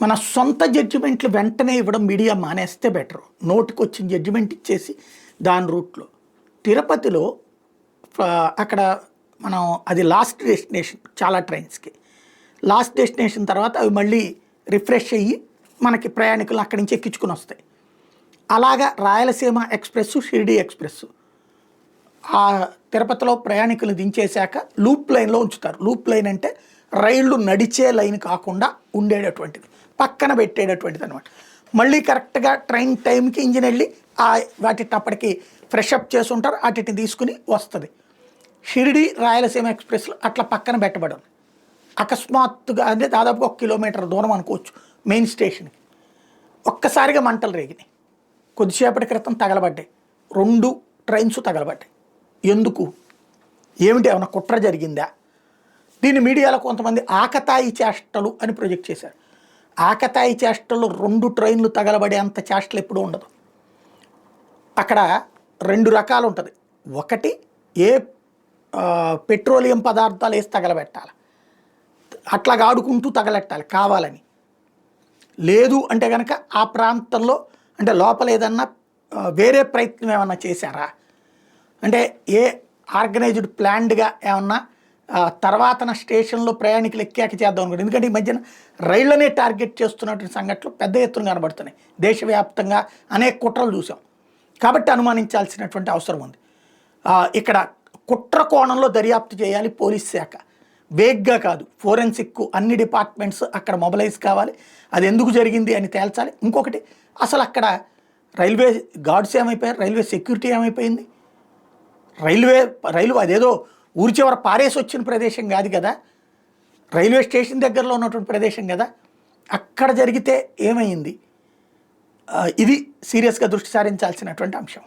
మన సొంత జడ్జిమెంట్లు వెంటనే ఇవ్వడం మీడియా మానేస్తే బెటర్. నోటికొచ్చిన జడ్జిమెంట్ ఇచ్చేసి దాని రూట్లో తిరుపతిలో అక్కడ మనం అది లాస్ట్ డెస్టినేషన్ చాలా ట్రైన్స్కి. లాస్ట్ డెస్టినేషన్ తర్వాత అవి మళ్ళీ రిఫ్రెష్ అయ్యి మనకి ప్రయాణికులు అక్కడి నుంచి ఎక్కించుకుని వస్తాయి. అలాగా రాయలసీమ ఎక్స్ప్రెస్, షిరిడి ఎక్స్ప్రెస్ ఆ తిరుపతిలో ప్రయాణికులు దించేశాక లూప్ లైన్లో ఉంచుతారు. లూప్ లైన్ అంటే రైళ్ళు నడిచే లైన్ కాకుండా ఉండేటటువంటిది, పక్కన పెట్టేటటువంటిది అనమాట. మళ్ళీ కరెక్ట్గా ట్రైన్ టైంకి ఇంజిన్ వెళ్ళి వాటిని అప్పటికి ఫ్రెష్ అప్ చేసి ఉంటారు, వాటిని తీసుకుని వస్తుంది. షిరిడి రాయలసీమ ఎక్స్ప్రెస్లో అట్లా పక్కన పెట్టబడి ఉంది. అకస్మాత్తుగా అంటే దాదాపుగా 1 కిలోమీటర్ దూరం అనుకోవచ్చు మెయిన్ స్టేషన్కి. ఒక్కసారిగా మంటలు రేగినాయి. కొద్దిసేపటి క్రితం తగలబడ్డాయి, 2 ట్రైన్స్ తగలబడ్డాయి. ఎందుకు, ఏమిటి, ఏమైనా కుట్ర జరిగిందా? దీన్ని మీడియాలో కొంతమంది ఆకతాయి చేష్టలు అని ప్రొజెక్ట్ చేశారు. ఆకతాయి చేష్టలు 2 ట్రైన్లు తగలబడే అంత చేష్టలు ఎప్పుడూ ఉండదు. అక్కడ 2 రకాలు ఉంటుంది. ఒకటి, ఏ పెట్రోలియం పదార్థాలు వేసి తగలబెట్టాలి, అట్లాగా ఆడుకుంటూ తగలెట్టాలి కావాలని. లేదు అంటే కనుక ఆ ప్రాంతంలో అంటే లోపల ఏదన్నా వేరే ప్రయత్నం ఏమన్నా చేశారా అంటే ఏ ఆర్గనైజ్డ్ ప్లాన్డ్గా ఏమన్నా తర్వాత స్టేషన్లో ప్రయాణికులు ఎక్కాక చేద్దాం అనుకోండి. ఎందుకంటే ఈ మధ్యన రైళ్లనే టార్గెట్ చేస్తున్నటువంటి సంఘటనలు పెద్ద ఎత్తున కనబడుతున్నాయి. దేశవ్యాప్తంగా అనేక కుట్రలు చూసాం కాబట్టి అనుమానించాల్సినటువంటి అవసరం ఉంది. ఇక్కడ కుట్ర కోణంలో దర్యాప్తు చేయాలి పోలీస్ శాఖ, వేగ్గా కాదు. ఫోరెన్సిక్ అన్ని డిపార్ట్మెంట్స్ అక్కడ మొబిలైజ్ కావాలి, అది ఎందుకు జరిగింది అని తేల్చాలి. ఇంకొకటి, అసలు అక్కడ రైల్వే గార్డ్స్ ఏమైపోయారు, రైల్వే సెక్యూరిటీ ఏమైపోయింది? రైలు అదేదో ఊరి చివర పారేసి వచ్చిన ప్రదేశం కాదు కదా, రైల్వే స్టేషన్ దగ్గరలో ఉన్నటువంటి ప్రదేశం కదా. అక్కడ జరిగితే ఏమైంది? ఇది సీరియస్గా దృష్టి సారించాల్సినటువంటి అంశం.